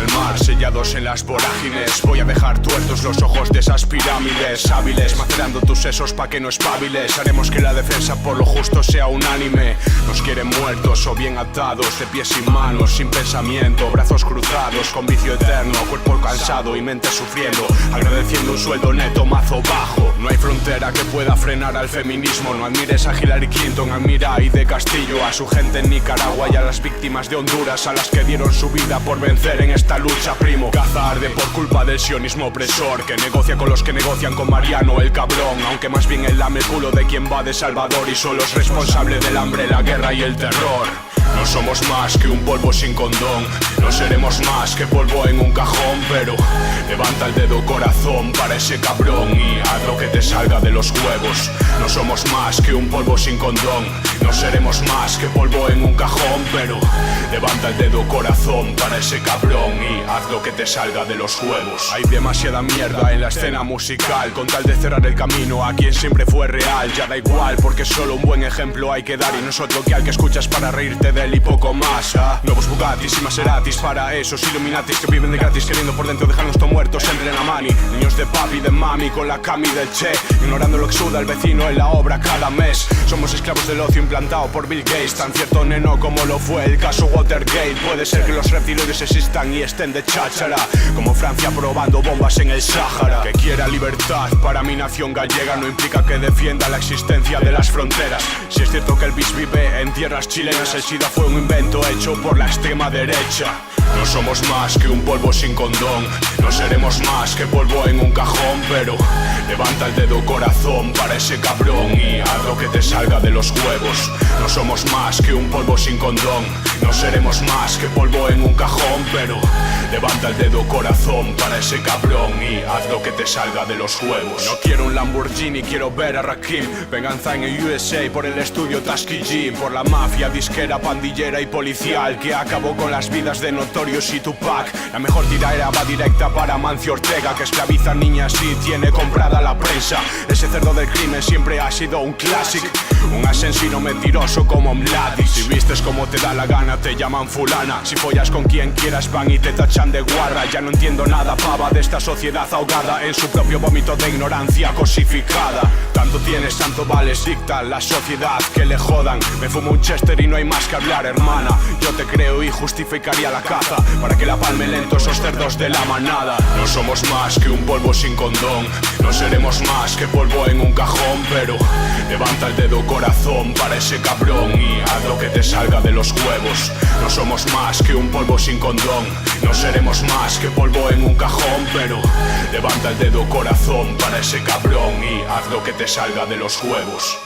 al mar, sellados en las vorágines. Voy a dejar tuertos los ojos de esas pirámides hábiles, macerando tus sesos pa' que no espabiles. Haremos que la defensa por lo justo sea unánime. Nos quieren muertos o bien atados, de pies y manos, sin pensamiento, brazos cruzados, con vicio eterno, cuerpo cansado y mente sufriendo, agradeciendo un sueldo neto mazo bajo. No hay frontera que pueda frenar al feminismo. No admires a Hillary Clinton, admira a Ide Castillo, a su gente en Nicaragua y a las víctimas de Honduras, a las que dieron su vida por vencer en esta lucha, primo. Gaza arde por culpa del sionismo opresor, que negocia con los que negocian con Mariano el cabrón, aunque más bien él lame el culo de quien va de Salvador y solo es responsable del hambre, la guerra y el terror. No somos más que un polvo sin condón, no seremos más que polvo en un cajón, pero levanta el dedo corazón para ese cabrón y haz lo que te salga de los huevos. No somos más que un polvo sin condón, no seremos más que polvo en un cajón, pero levanta el dedo corazón para ese cabrón y haz lo que te salga de los huevos. Hay demasiada mierda en la escena musical, con tal de cerrar el camino a quien siempre fue real. Ya da igual porque solo un buen ejemplo hay que dar, y no es otro que al que escuchas para reírte de él y poco más. Nuevos Bugattis y Maseratis para esos Illuminatis que viven de gratis, queriendo por dentro dejarnos todos muertos en Renamani. Niños de papi, de mami, con la cami del Che, ignorando lo que suda el vecino en la obra cada mes. Somos esclavos del ocio implantado por Bill Gates, tan cierto neno como lo fue el caso Watergate. Puede ser que los reptiloides existan y estén de cháchara, como Francia probando bombas en el Sáhara. Que quiera libertad para mi nación gallega no implica que defienda la existencia de las fronteras. Si es cierto que el bis vive en tierras chilenas, el SIDA fue un invento hecho por la extrema derecha. No somos más que un polvo sin condón, no seremos más que polvo en un cajón, pero levanta el dedo corazón para ese cabrón y haz lo que te salga de los huevos. No somos más que un polvo sin condón, no seremos más que polvo en un cajón, pero levanta el dedo corazón para ese cabrón y haz lo que te salga de los huevos. No quiero un Lamborghini, quiero ver a Rakim. Venganza en el USA por el estudio Tuskegee, por la mafia disquera, pandillera y policial que acabó con las vidas de Notorious y Tupac. La mejor tiradera va directa para Mancio Ortega, que esclaviza niñas y tiene comprada la prensa. Ese cerdo del crimen siempre ha sido un clásico, un asesino mentiroso como Mladic. Si vistes como te da la gana te llaman fulana, si follas con quien quieras van y te tachan de guarra. Ya no entiendo nada, pava, de esta sociedad ahogada en su propio vómito de ignorancia cosificada. Tanto tienes, tanto vales, dicta la sociedad que le jodan. Me fumo un Chester y no hay más que hablar, hermana. Yo te creo y justificaría la caza para que la palme lento esos cerdos de la manada. No somos más que un polvo sin condón, no seremos más que polvo en un cajón, pero levanta el dedo corazón para ese cabrón y haz lo que te salga de los huevos. No somos más que un polvo sin condón, no seremos más que polvo en un cajón, pero levanta el dedo corazón para ese cabrón y haz lo que te salga de los huevos.